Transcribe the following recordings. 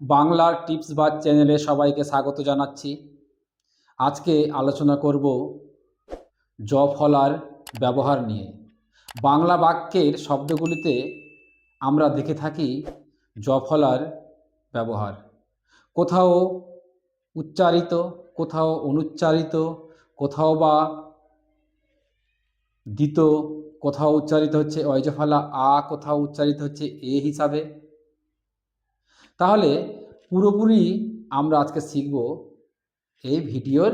বাংলার টিপস বা চ্যানেলে সবাইকে স্বাগত জানাচ্ছি। আজকে আলোচনা করব জ ফলার ব্যবহার নিয়ে। বাংলা বাক্যের শব্দগুলিতে আমরা দেখে থাকি জ ফলার ব্যবহার। কোথাও উচ্চারিত, কোথাও অনুচ্চারিত, কোথাও বা দিত, কোথাও উচ্চারিত হচ্ছে অজ ফলা আ, কোথাও উচ্চারিত হচ্ছে এ হিসাবে। তাহলে পুরোপুরি আমরা আজকে শিখব এই ভিডিওর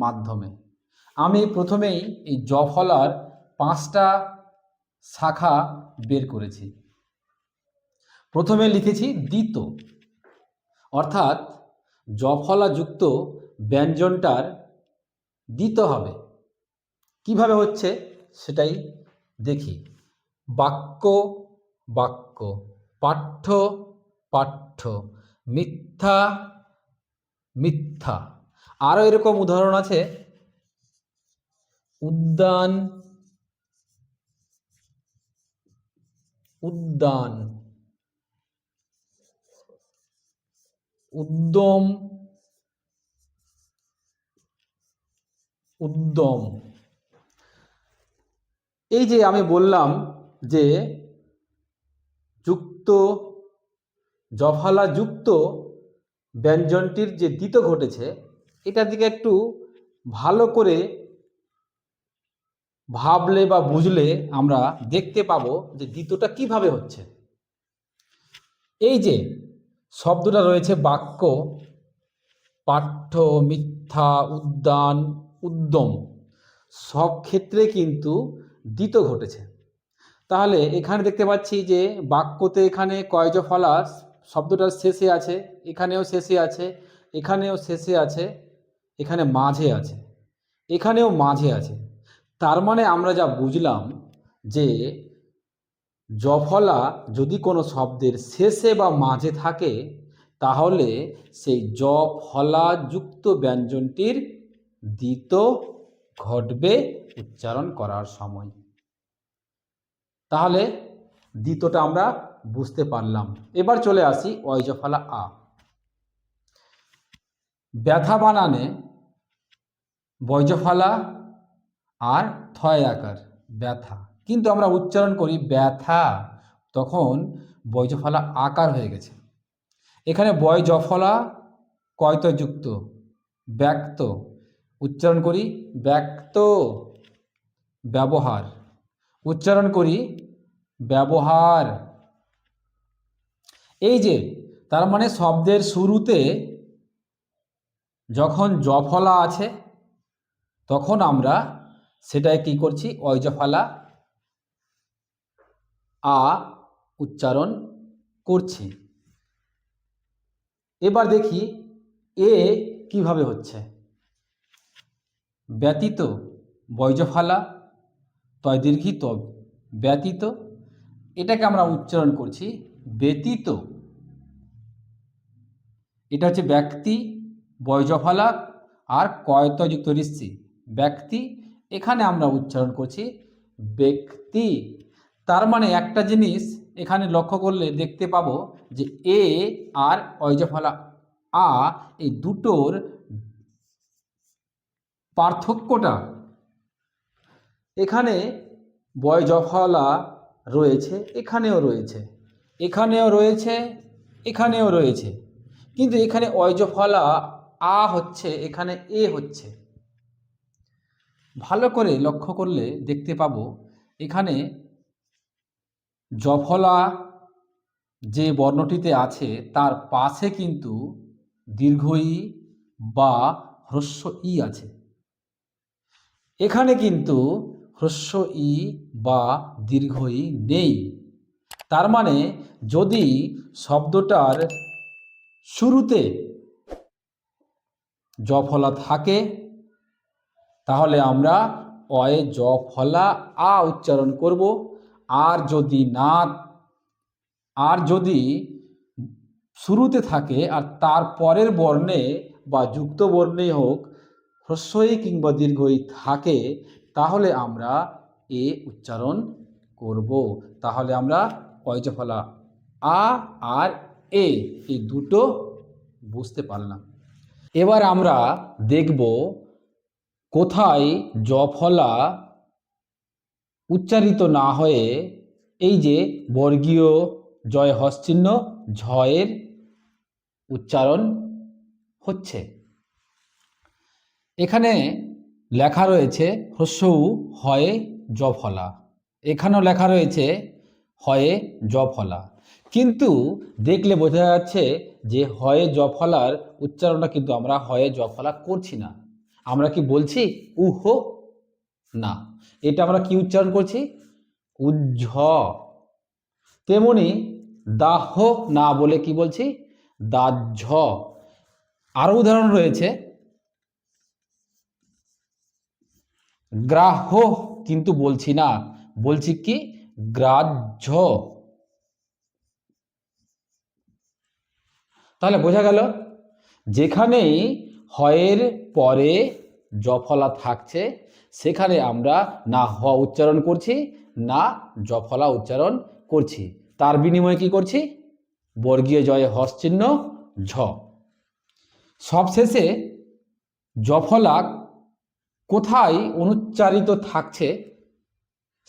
মাধ্যমে। আমি প্রথমেই এই জ ফলার 5টা শাখা বের করেছি। প্রথমে লিখেছি দিত, অর্থাৎ জ ফলা যুক্ত ব্যঞ্জনটার দিত হবে। কিভাবে হচ্ছে সেটাই দেখি। বাক্য বাক্য, পাঠ্য পাঠ্য, মিথ্যা মিথ্যা। আরও এরকম উদাহরণ আছে, উদ্যান উদ্যান, উদ্যম উদ্যম। এই যে আমি বললাম যে যুক্ত, জফলা যুক্ত ব্যঞ্জনটির যে দিত ঘটেছে, এটার দিকে একটু ভালো করে ভাবলে বা বুঝলে আমরা দেখতে পাবো যে দিতটা কিভাবে হচ্ছে। এই যে শব্দটা রয়েছে বাক্য, পাঠ্য, মিথ্যা, উদ্যান, উদ্যম, সব ক্ষেত্রে কিন্তু দিত ঘটেছে। তাহলে এখানে দেখতে পাচ্ছি যে বাক্যতে এখানে কয়জ ফলা শব্দটার শেষে আছে, এখানেও শেষে আছে, এখানেও শেষে আছে, এখানে মাঝে আছে, এখানেও মাঝে আছে। তার মানে আমরা যা বুঝলাম যে জফলা যদি কোনো শব্দের শেষে বা মাঝে থাকে, তাহলে সেই জফলা যুক্ত ব্যঞ্জনটির দিত ঘটবে উচ্চারণ করার সময়। তাহলে দিতটা আমরা বুঝতে পারলাম। এবার চলে আসি অজ ফলা আ। ব্যথা বানানে বৈজফলা আর থয় আকার ব্যথা, কিন্তু আমরা উচ্চারণ করি ব্যথা, তখন বৈজফলা আকার হয়ে গেছে। এখানে বয় জফলা কয়তযুক্ত ব্যক্ত, উচ্চারণ করি ব্যক্ত। ব্যবহার, উচ্চারণ করি ব্যবহার। এই যে তার মানে শব্দের শুরুতে যখন জফলা আছে তখন আমরা সেটাই কি করছি, অজফলা আ উচ্চারণ করছি। এবার দেখি এ কিভাবে হচ্ছে। ব্যতীত বৈজফলা তয় দীর্ঘিত ব্যতীত, এটাকে আমরা উচ্চারণ করছি ব্যতীত। এটা হচ্ছে ব্যক্তি, বৈজফলা আর কয়তযুক্ত ঋষি ব্যক্তি, এখানে আমরা উচ্চারণ করছি ব্যক্তি। তার মানে একটা জিনিস এখানে লক্ষ্য করলে দেখতে পাবো যে এ আর অজফলা আ এই দুটোর পার্থক্যটা। এখানে বয়জফলা রয়েছে, এখানেও রয়েছে, এখানেও রয়েছে, এখানেও রয়েছে, কিন্তু এখানে অজফলা আ হচ্ছে, এখানে এ হচ্ছে। ভালো করে লক্ষ্য করলে দেখতে পাবো এখানে জফলা যে বর্ণটিতে আছে তার পাশে কিন্তু দীর্ঘ ই বা হ্রস্ব ই আছে। এখানে কিন্তু হ্রস্ব ই বা দীর্ঘ ই নেই। তার মানে যদি শব্দটার শুরুতে জফলা থাকে তাহলে আমরা অয়ে জফলা আ উচ্চারণ করব। আর যদি শুরুতে থাকে আর তার পরের বর্ণে বা যুক্ত বর্ণে হোক হ্রস্বই কিংবা দীর্ঘই থাকে, তাহলে আমরা এ উচ্চারণ করব। তাহলে আমরা অজফলা আ আর এ, এই দুটো বুঝতে পারলাম। এবার আমরা দেখব কোথায় জ ফলা উচ্চারিত না হয়ে এই যে বর্গীয় জয় হস্চিহ্ন ঝয়ের উচ্চারণ হচ্ছে। এখানে লেখা রয়েছে হ্রস্ব উ হয়ে জ ফলা, এখানেও লেখা রয়েছে হয়ে জ ফলা, কিন্তু দেখলে বোঝা যাচ্ছে যে হয়ে জ ফলার উচ্চারণটা কিন্তু আমরা হয়ে জ ফলা করছি না। আমরা কি বলছি উহ? না, এটা আমরা কি উচ্চারণ করছি? উজ্ঝ। তেমনি দাহ না বলে কি বলছি? দাহ্য। আরো উদাহরণ রয়েছে, গ্রাহ্য কিন্তু বলছি না, বলছি কি গ্রাহ্য। তাহলে বোঝা গেল যেখানেই হয়ের পরে জ ফলা থাকছে সেখানে আমরা না হ উচ্চারণ করছি না জ ফলা উচ্চারণ করছি, তার বিনিময়ে কি করছি? বর্গীয় জয়ে হস্চিহ্ন ঝ। সবশেষে জ ফলা কোথায় অনুচ্চারিত থাকছে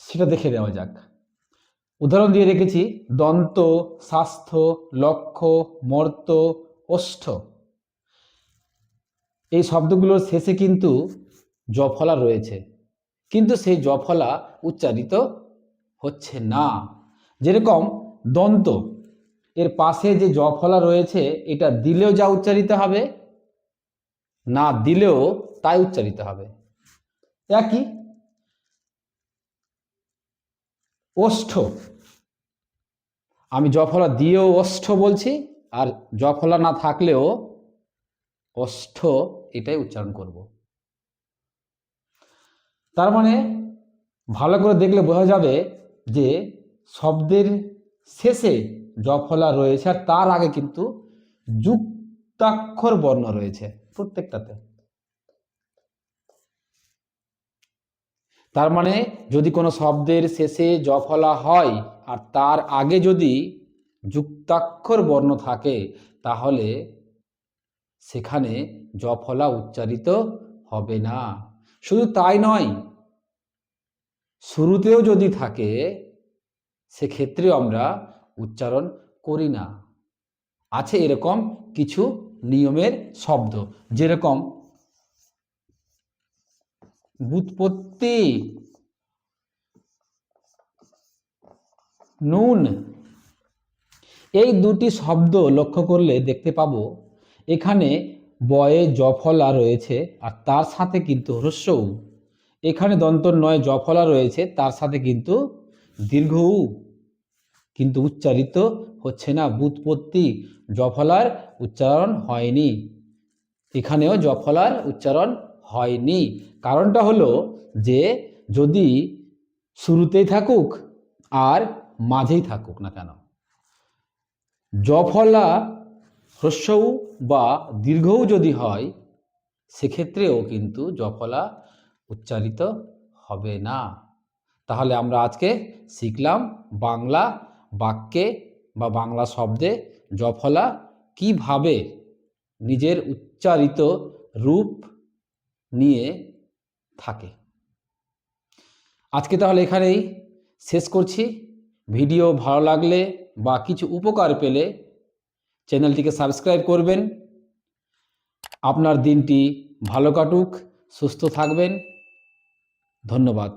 সেটা দেখে দেওয়া যাক। উদাহরণ দিয়ে রেখেছি দন্ত, স্বাস্থ্য, লক্ষ্য, মর্ত, ওষ্ঠ। এই শব্দগুলোর শেষে কিন্তু জ ফলা রয়েছে, কিন্তু সেই জ ফলা উচ্চারিত হচ্ছে না। যেরকম দন্ত, এর পাশে যে জ ফলা রয়েছে এটা দিলেও যা উচ্চারিত হবে, না দিলেও তাই উচ্চারিত হবে। একই ওষ্ঠ, আমি জ ফলা দিয়েও ওষ্ঠ বলছি, আর জ ফলা না থাকলেও ওষ্ঠ এটাই উচ্চারণ করব। তার মানে ভালো করে দেখলে বোঝা যাবে যে শব্দের শেষে জ ফলা রয়েছে আর তার আগে কিন্তু যুক্তাক্ষর বর্ণ রয়েছে প্রত্যেকটাতে। তার মানে যদি কোনো শব্দের শেষে জ ফলা হয় আর তার আগে যদি যুক্তাক্ষর বর্ণ থাকে তাহলে সেখানে জ ফলা উচ্চারিত হবে না। শুধু তাই নয়, শুরুতেও যদি থাকে সেক্ষেত্রেও আমরা উচ্চারণ করি না। আছে এরকম কিছু নিয়মের শব্দ, যেরকম ব্যুৎপত্তি, নুন, এই দুটি শব্দ লক্ষ্য করলে দেখতে পাবো এখানে বয়ে জ ফলা রয়েছে আর তার সাথে কিন্তু হ্রস্ব উ, এখানে দন্ত নয় জ ফলা রয়েছে তার সাথে কিন্তু দীর্ঘ উ, কিন্তু উচ্চারিত হচ্ছে না। ব্যুৎপত্তি, জ ফলার উচ্চারণ হয়নি, এখানেও জ ফলার উচ্চারণ হয়নি। কারণটা হলো যে যদি শুরুতেই থাকুক আর মাঝেই থাকুক না কেন, জ ফলা হ্রস্ব উ বা দীর্ঘ উ যদি হয় সেক্ষেত্রেও কিন্তু জ ফলা উচ্চারিত হবে না। তাহলে আমরা আজকে শিখলাম বাংলা বাক্যে বা বাংলা শব্দে জ ফলা কিভাবে নিজের উচ্চারিত রূপ নিয়ে থাকে। আজকে তাহলে এখানেই শেষ করছি। ভিডিও ভালো লাগলে বা কিছু উপকার পেলে চ্যানেলটিকে সাবস্ক্রাইব করবেন। আপনার দিনটি ভালো কাটুক, সুস্থ থাকবেন। ধন্যবাদ।